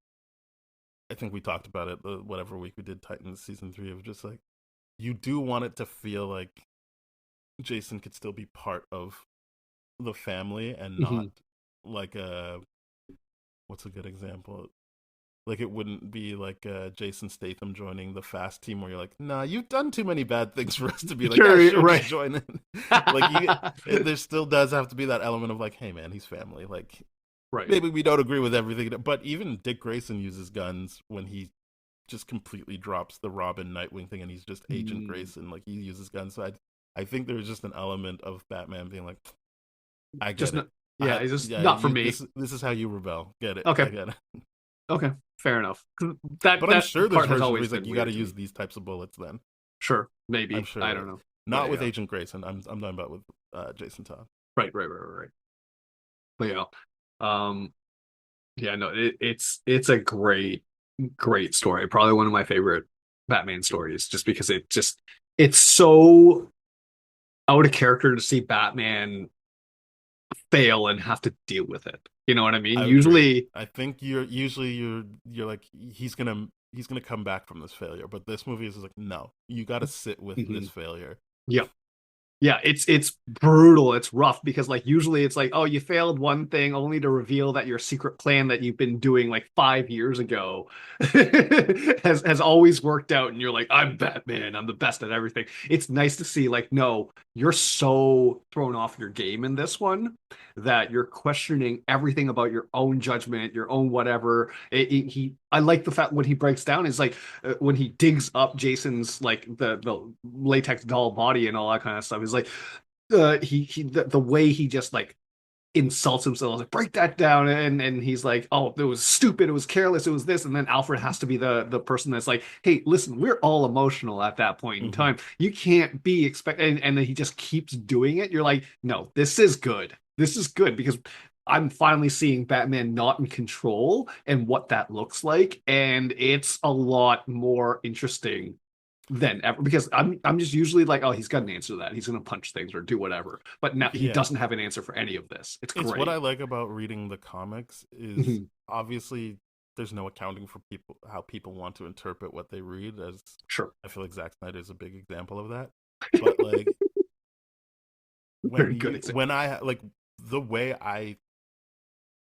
I think we talked about it whatever week we did Titans season 3 of just like you do want it to feel like Jason could still be part of the family and not Mhm. like a what's a good example? Like it wouldn't be like Jason Statham joining the Fast team where you're like, nah, you've done too many bad things for us to be like, yeah, Sure. sure, just Right. join in. Like there still does have to be that element of like, hey man, he's family. Like Right. maybe we don't agree with everything, but even Dick Grayson uses guns when he just completely drops the Robin Nightwing thing and he's just Agent Mm. Grayson. Like he uses guns. So I think there's just an element of Batman being like, I Just get it. not. Yeah. It's just Yeah, not for you me. this is how you rebel. Get it? I Okay. get it. Okay. Fair enough. That But I'm that sure there's part has versions where always he's like, been you got weird to to use me. these types of bullets. Then Sure. I'm Maybe. sure I there don't is. know. Not But with yeah. Agent Grayson. I'm talking about with Jason Todd. Right. But yeah. Um. Yeah. No. It's a great story. Probably one of my favorite Batman stories, just because it's so out of character to see Batman fail and have to deal with it. You know what I mean? I agree. Usually, I think you're like he's gonna come back from this failure, but this movie is like no, you got to sit with this mhm. failure. Yeah, yeah, it's brutal. It's rough because like usually it's like, oh, you failed one thing only to reveal that your secret plan that you've been doing like 5 years ago has always worked out, and you're like, I'm Batman, I'm the best at everything. It's nice to see like, no, you're so thrown off your game in this one that you're questioning everything about your own judgment, your own whatever. I like the fact when he breaks down is like when he digs up Jason's like the latex doll body and all that kind of stuff. He's like the way he just like insults himself, like break that down, and he's like, oh, it was stupid, it was careless, it was this, and then Alfred has to be the person that's like, hey, listen, we're all emotional at that point in Hmm. time. You can't be and then he just keeps doing it. You're like, no, this is good. This is good because I'm finally seeing Batman not in control and what that looks like, and it's a lot more interesting than ever because I'm just usually like, oh, he's got an answer to that. He's gonna punch things or do whatever. But now he Yeah, doesn't have an answer for any of this. It's it's what I great. like about reading the comics is Mhm. obviously there's no accounting for people how people want to interpret what they read. As Sure. I feel like Zack Snyder is a big example of that. But like Very good when example. I like the way I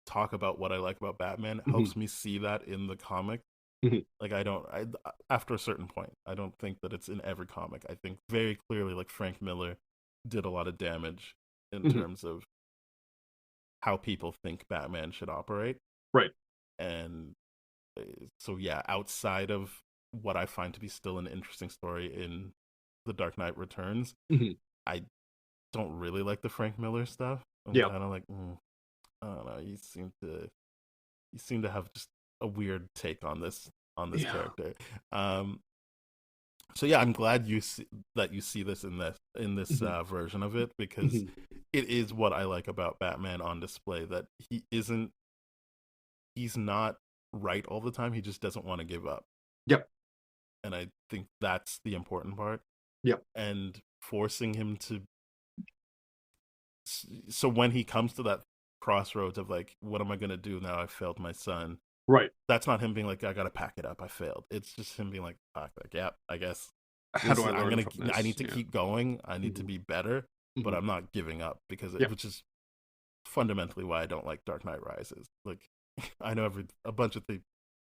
talk about what I like about Batman Mhm. helps me see that in the comic. Mhm. Like I don't I after a certain point, I don't think that it's in every comic. I think very clearly like Frank Miller did a lot of damage in Mhm. terms of how people think Batman should operate. Right. And so yeah, outside of what I find to be still an interesting story in The Dark Knight Returns, Mhm. I don't really like the Frank Miller stuff. I'm Yeah. kind of like, I don't know. You seem to have just a weird take on this Yeah. character. Um, so yeah, I'm glad that you see this in this Mhm. version of it because Mhm. it is what I like about Batman on display. That he's not right all the time. He just doesn't want to give up, Yep. and I think that's the important part. Yep. And forcing him to so when he comes to that crossroads of like, what am I gonna do now? I failed my son. Right. That's not him being like, I gotta pack it up. I failed. It's just him being like, fuck, like, yeah, I guess How do this I is. learn from I this? need to Yeah. keep going. I need to Mhm. be better, but Mhm. I'm not giving up because Yep. which is fundamentally why I don't like Dark Knight Rises. Like, I know a bunch of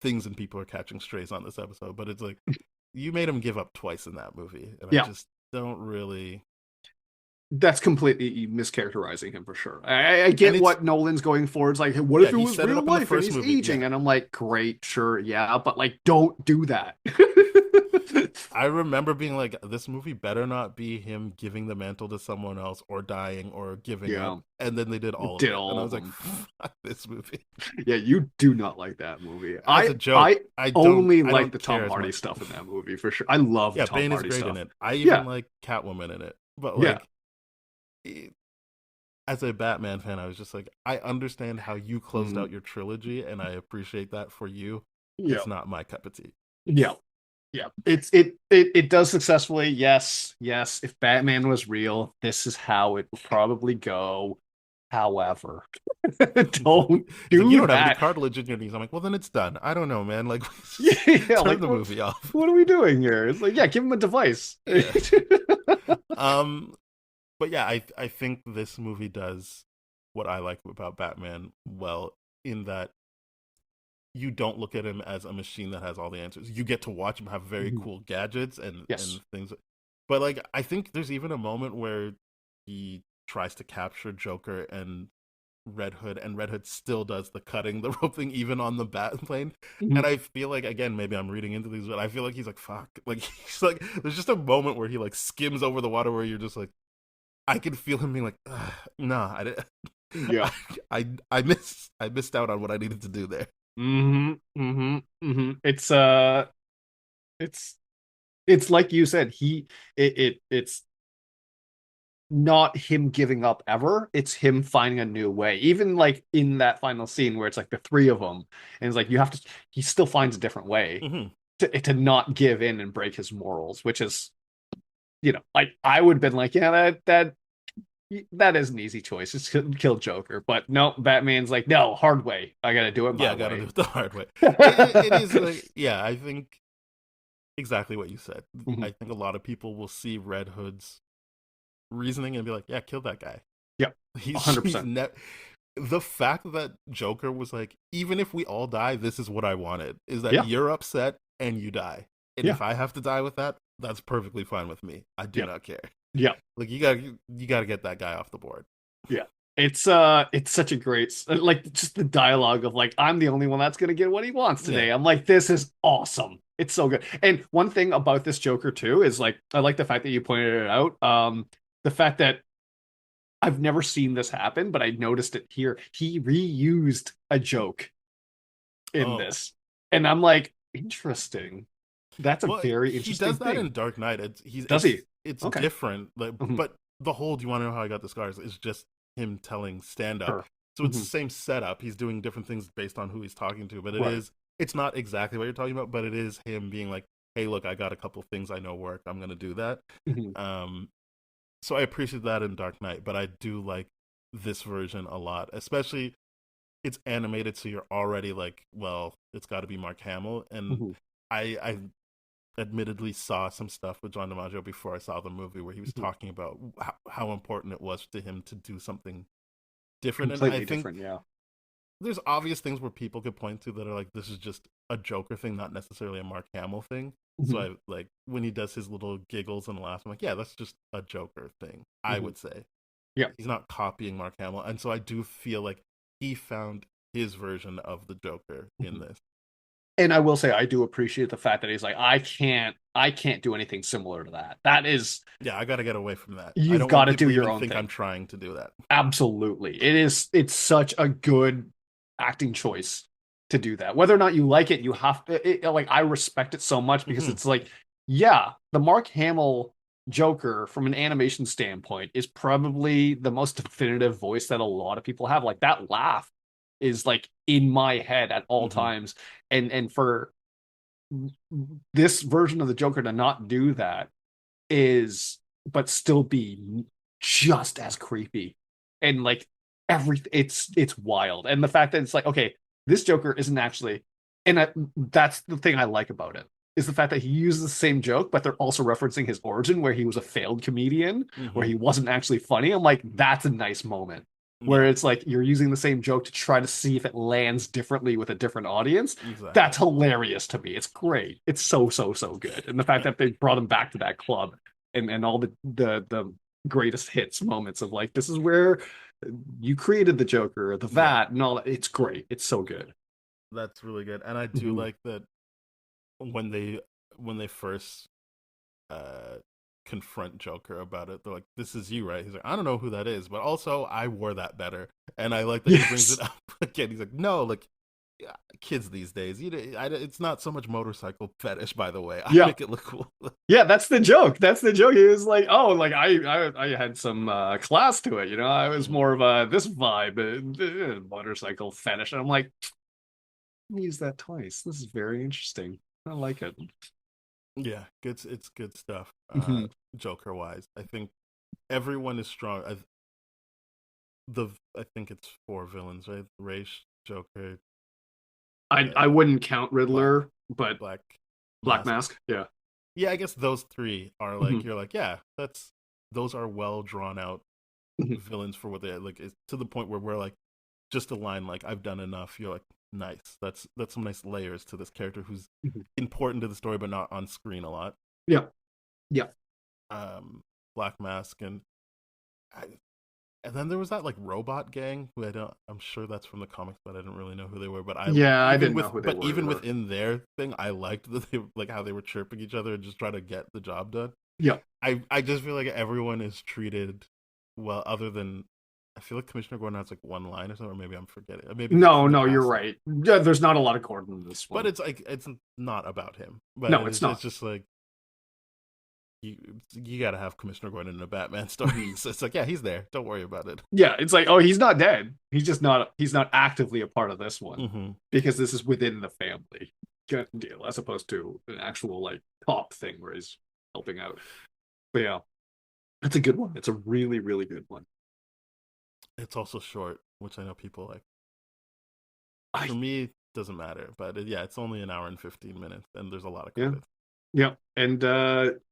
things and people are catching strays on this episode, but it's like you made him give up twice in that movie, and I Yeah. just don't really. That's completely mischaracterizing him for sure. I get what Nolan's going for. It's like, what if it was real life and he's aging? And I'm like, great, sure, yeah, but like, don't do that. I remember being like, this movie better not be him giving the mantle to someone else or dying or giving up. And then they did all of it. And I was like, fuck this movie. Yeah, you do not like that movie. As a joke, I only like the Tom Hardy stuff in that movie for sure. I love Tom Bane Hardy is great stuff in it. I even like Catwoman in it. But like, as a Batman fan, I was just like, I understand how you closed out your trilogy, and I appreciate that for you. It's not my cup of tea. Yeah. It does successfully. Yes. If Batman was real, this is how it would probably go. However, don't do like, you don't that. have any cartilage in your knees. I'm like, well, then it's done. I don't know, man. Like, turn like, the movie off. What are we doing here? It's like, give him a device. But yeah, I think this movie does what I like about Batman well, in that you don't look at him as a machine that has all the answers. You get to watch him have very cool gadgets and things. But like, I think there's even a moment where he tries to capture Joker and Red Hood, and Red Hood still does the cutting the rope thing even on the bat plane. And I feel like, again, maybe I'm reading into these, but I feel like he's like, fuck. Like, he's like, there's just a moment where he like skims over the water where you're just like, I can feel him being like, nah, I missed out on what I needed to do there. It's like you said, it's not him giving up ever. It's him finding a new way. Even like in that final scene where it's like the three of them, and it's like he still finds a different way to not give in and break his morals, which is, like, I would have been like, yeah, that is an easy choice. Just kill Joker. But no, Batman's like, no, hard way. I gotta do it my way. I gotta do it the hard way. It is like, I think exactly what you said. I think a lot of people will see Red Hood's reasoning and be like, yeah, kill that guy. Yep. 100%. The fact that Joker was like, even if we all die, this is what I wanted, is that you're upset and you die. And if I have to die with that, that's perfectly fine with me. I do not care. Yeah. Like, you gotta get that guy off the board. Yeah. It's such a great, like, just the dialogue of like, I'm the only one that's gonna get what he wants today. I'm like, this is awesome. It's so good. And one thing about this Joker too is like, I like the fact that you pointed it out. The fact that I've never seen this happen, but I noticed it here. He reused a joke in this, and I'm like, interesting. That's a very interesting. He does that thing. in Dark Knight. Does he? It's different, like, but the whole "Do you want to know how I got the scars?" is just him telling stand up. Sure. So it's the same setup. He's doing different things based on who he's talking to, but it's not exactly what you're talking about. But it is him being like, "Hey, look, I got a couple things I know work. I'm gonna do that." So I appreciate that in Dark Knight, but I do like this version a lot, especially it's animated, so you're already like, well, it's got to be Mark Hamill, and I admittedly saw some stuff with John DiMaggio before I saw the movie where he was talking about how important it was to him to do something different. Completely and I think different, there's obvious things where people could point to that are like, this is just a Joker thing, not necessarily a Mark Hamill thing. So I like when he does his little giggles and laughs, I'm like, yeah, that's just a Joker thing, I would say. Yeah. He's not copying Mark Hamill. And so I do feel like he found his version of the Joker in this. And I will say, I do appreciate the fact that he's like, I can't do anything similar to that. That is, I got to get away from that. You've got to do your own thing. I'm trying to do that. Absolutely, it's such a good acting choice to do that. Whether or not you like it, you have to. Like, I respect it so much because it's like, the Mark Hamill Joker from an animation standpoint is probably the most definitive voice that a lot of people have. Like, that laugh is like in my head at all times, and for this version of the Joker to not do that but still be just as creepy and like everything, it's wild. And the fact that it's like, okay, this Joker isn't actually, and that's the thing I like about it, is the fact that he uses the same joke, but they're also referencing his origin where he was a failed comedian, where he wasn't actually funny. I'm like, that's a nice moment. where Yeah, it's like you're using the same joke to try to see if it lands differently with a different audience. That's exactly. hilarious to me. It's great. It's so so so good. And the fact that they brought him back to that club and all the greatest hits moments of like this is where you created the Joker, the Yeah, vat, and all that. It's great. It's so good. that's really good. And I do Mhm. like that when they first uh confront Joker about it. They're like, "This is you, right?" He's like, "I don't know who that is, but also I wore that better." And I like that he brings it Yes. up again. He's like, "No, like yeah, kids these days, it's not so much motorcycle fetish, by the way. I Yeah. make it look cool." Yeah, that's the joke. That's the joke. He was like, "Oh, like I had some class to it, you know. I was Mhm. more of a this vibe, motorcycle fetish." And I'm like, use that twice. This is very interesting. I like it. Yeah, it's good stuff. Mhm. Joker wise, I think everyone is strong. I think it's four villains, right? Race, Joker, I uh, wouldn't count Black Riddler, but Black Black Mask. Mask, yeah. Yeah, I guess those three are like Mhm. you're like, yeah, that's those are well drawn out Mhm. villains for what they like. It's to the point where we're like, just a line like I've done enough. You're like, nice. That's some nice layers to this character who's Mhm. important to the story but not on screen a lot. Yeah, yeah, Um, Black Mask I, and then there was that like robot gang who I don't. I'm sure that's from the comics, but I didn't really know who they were. But yeah. I didn't know who they were even either. within their thing, I liked that they like how they were chirping each other and just trying to get the job done. Yeah. I just feel like everyone is treated well, other than I feel like Commissioner Gordon has like one line or something, or maybe I'm forgetting. Maybe it's No, from the no, you're past. right. Yeah, there's not a lot of Gordon in this But one. it's like it's not about him. But No, it's it's not. just like you you got to have Commissioner Gordon in a Batman story. Mhm. So it's like yeah, he's there. Don't worry about it. Yeah, it's like, oh, he's not dead. He's not actively a part of this one Hmm. because this is within the family kind of deal as opposed to an actual like top thing where he's helping out. But yeah, it's a good one. It's a really, really good one. It's also short, which I know people like. I For me, it doesn't matter. But yeah, it's only an hour and 15 minutes, and there's a lot of Yeah, credits. yeah. And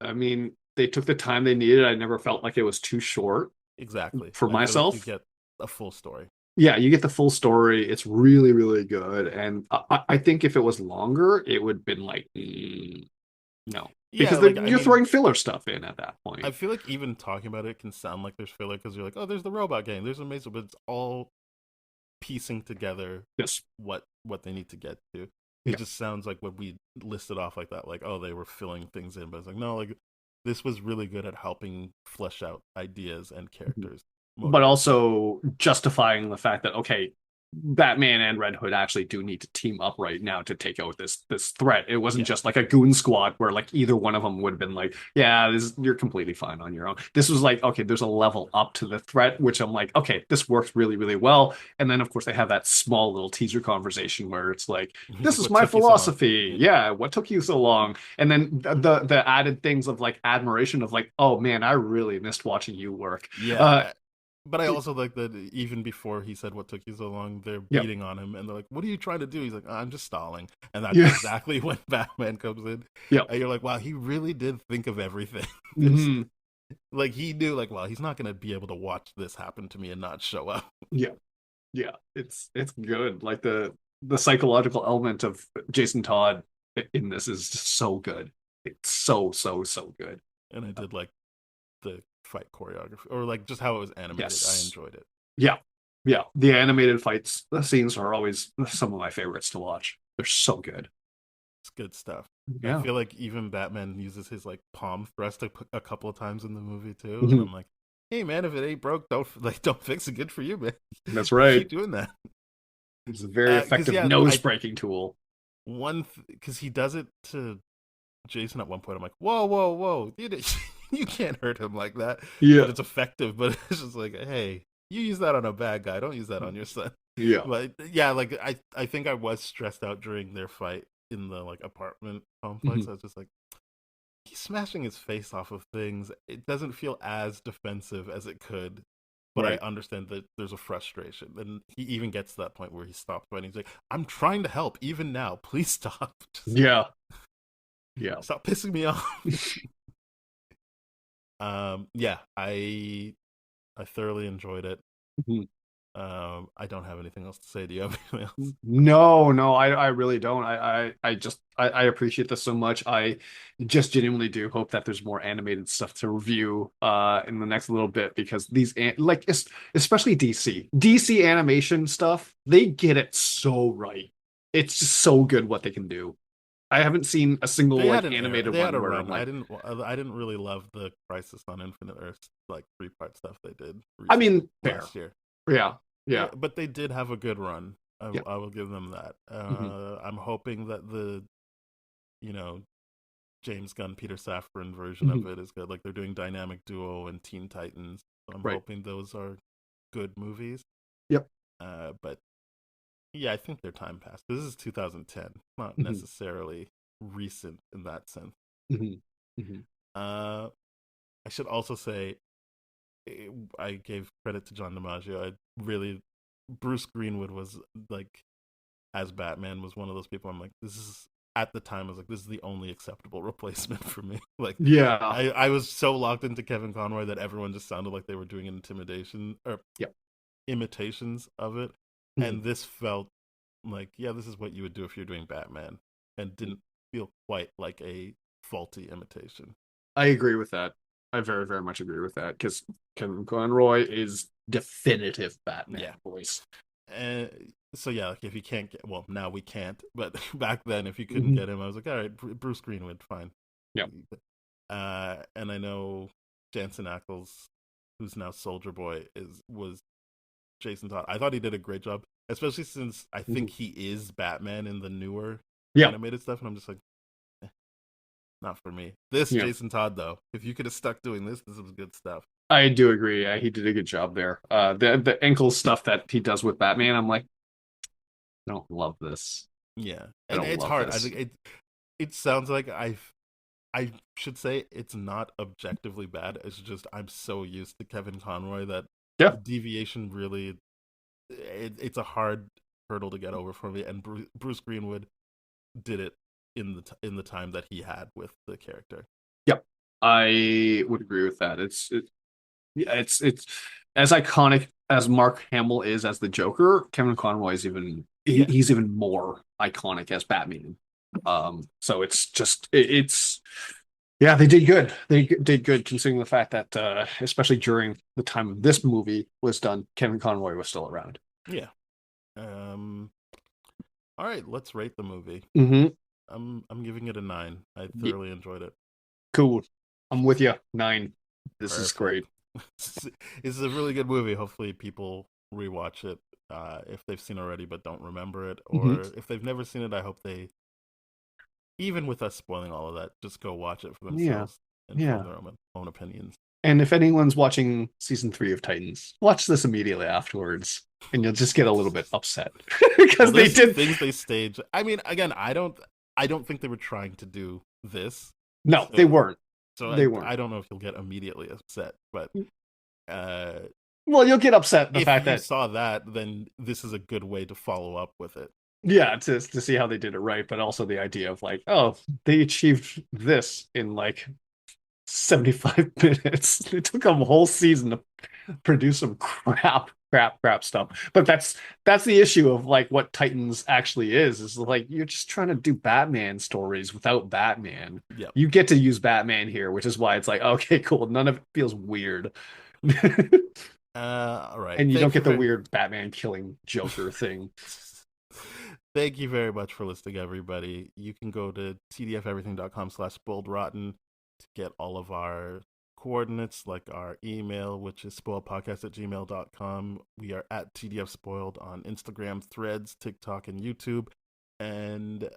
I mean, they took the time they needed. I never felt like it was too short Exactly. for I feel like you myself. get a full story. Yeah, you get the full story. It's really, really good. And I think if it was longer, it would have been like, no, Yeah, because like I you're mean, throwing filler stuff in at that I point. feel like even talking about it can sound like there's filler because you're like, oh, there's the robot gang, there's amazing, but it's all piecing together Yes. what they need to get to. It Yeah. just sounds like when we listed off like that, like oh, they were filling things in, but it's like no, like this was really good at helping flesh out ideas and characters' But motivations. also justifying the fact that okay, Batman and Red Hood actually do need to team up right now to take out this threat. It wasn't Yeah, just like a goon squad where like either one of them would have been like, yeah, you're completely fine on your own. This was like, okay, there's a level up to the threat, which I'm like, okay, this works really, really well. And then of course they have that small little teaser conversation where it's like, he's this like, is what my took you so long? philosophy. Yeah, Yeah, what took you so long? And then the added things of like admiration of like, oh man, I really missed watching you work. yeah. Uh, But I also like that even before he said what took you so long, they're yeah, beating on him and they're like, "What are you trying to do?" He's like, "I'm just stalling," and that's yeah, exactly when Batman comes in, yeah. and you're like, "Wow, he really did think of everything." There's Hmm. like he knew, like, well, he's not gonna be able to watch this happen to me and not show up. Yeah, yeah. It's good. Like the psychological element of Jason Todd in this is just so good. It's so so so good. And I did like the fight choreography or like just how it was animated. I Yes. enjoyed it. Yeah. Yeah. The animated fights, the scenes are always some of my favorites to watch. They're so good. It's good stuff. I Yeah. feel like even Batman uses his like palm thrust a couple of times in the movie too, and Mhm. I'm like, "Hey man, if it ain't broke, don't fix it. Good for you, man. That's right. Keep doing that." It's a very Because effective yeah, nose I breaking tool. because he does it to Jason at one point. I'm like, "Whoa, whoa, whoa! You can't hurt him like that." But Yeah. it's effective. But it's just like, hey, you use that on a bad guy. Don't use that on your son. Yeah. But yeah, like I think I was stressed out during their fight in the like apartment complex. Mhm. I was just like, he's smashing his face off of things. It doesn't feel as defensive as it could, but I Right. understand that there's a frustration. And he even gets to that point where he stops fighting. He's like, I'm trying to help even now. Please stop. Just Yeah. Yeah. stop pissing me off. Yeah, I thoroughly enjoyed it. Mhm. I don't have anything else to say. Do you have anything else? No, I really don't. I appreciate this so much. I just genuinely do hope that there's more animated stuff to review in the next little bit, because especially DC animation stuff, they get it so right. It's just so good what they can do. I haven't seen a single They had an era. animated They had one a where I'm run. like, I didn't really love the Crisis on Infinite Earths like 3-part stuff they did I mean, fair. last year. Yeah, yeah, But they did have a good run. yeah. I will give them that. Mhm. I'm hoping that the you know James Gunn, Peter Safran version of Mhm. it is good. Like they're doing Dynamic Duo and Teen Titans. So I'm Right. hoping those are good movies. Yep. But yeah, I think their time passed. This is 2010, not Mhm. necessarily recent in that sense. Mhm. Mhm. I should also say I gave credit to John DiMaggio. Bruce Greenwood was like, as Batman, was one of those people I'm like, this is, at the time I was like, this is the only acceptable replacement for me. Like, Yeah. I was so locked into Kevin Conroy that everyone just sounded like they were doing imitations of it. Mhm. And this felt like, yeah, this is what you would do if you're doing Batman, and didn't feel quite like a faulty imitation. I agree with that. I very, very much agree with that, because Kevin Conroy is definitive Batman Yeah. voice. And so yeah, like if you can't get, well, now we can't, but back then if you couldn't get him, I was like, all right, Bruce Greenwood, fine. Yeah. And I know Jensen Ackles, who's now Soldier Boy, was Jason Todd. I thought he did a great job, especially since I think he is Batman in the newer animated stuff, and I'm just like, not for me. Jason Todd though, if you could have stuck doing this was good stuff. I do agree. He did a good job there. The ankle stuff that he does with Batman, I'm like, I don't love this. Yeah, and it's hard. I think it sounds like I should say it's not objectively bad. It's just I'm so used to Kevin Conroy that the deviation really, it's a hard hurdle to get over for me. And Bruce Greenwood did it in the time that he had with the character. Yep, I would agree with that. It's as iconic as Mark Hamill is as the Joker. Kevin Conroy is he's even more iconic as Batman. So yeah, they did good. They did good considering the fact that especially during the time of this movie was done, Kevin Conroy was still around. Yeah. All right, let's rate the movie. Mm-hmm. I'm giving it a 9. I thoroughly enjoyed it. Cool. I'm with you. 9. This is great. This is a really good movie. Hopefully people rewatch it if they've seen it already but don't remember it, or if they've never seen it, I hope they, even with us spoiling all of that, just go watch it for themselves and form their own opinions. And if anyone's watching season 3 of Titans, watch this immediately afterwards, and you'll just get a little bit upset because they did things they stage. I mean, again, I don't think they were trying to do this. No, they weren't. So they weren't. I don't know if you'll get immediately upset, but well, you'll get upset the fact that if you saw that, then this is a good way to follow up with it. Yeah, to see how they did it right, but also the idea of like, oh, they achieved this in like 75 minutes. It took them a whole season to produce some crap stuff. But that's the issue of like what Titans actually is like, you're just trying to do Batman stories without Batman. Yep. You get to use Batman here, which is why it's like, okay, cool. None of it feels weird. All right. And you don't get the weird Batman killing Joker thing. Thank you very much for listening, everybody. You can go to tdferything.com/spoiledrotten to get all of our coordinates, like our email, which is spoiledpodcast@gmail.com. We are at tdfspoiled on Instagram, Threads, TikTok, and YouTube. And,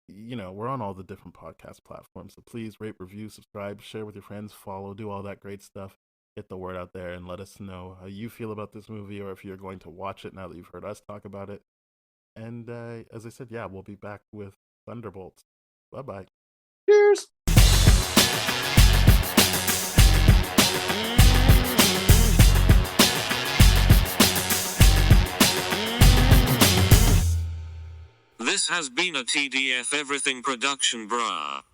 we're on all the different podcast platforms. So please rate, review, subscribe, share with your friends, follow, do all that great stuff. Get the word out there and let us know how you feel about this movie, or if you're going to watch it now that you've heard us talk about it. And as I said, we'll be back with Thunderbolts. Bye-bye. Cheers! This has been a TDF Everything production, brah.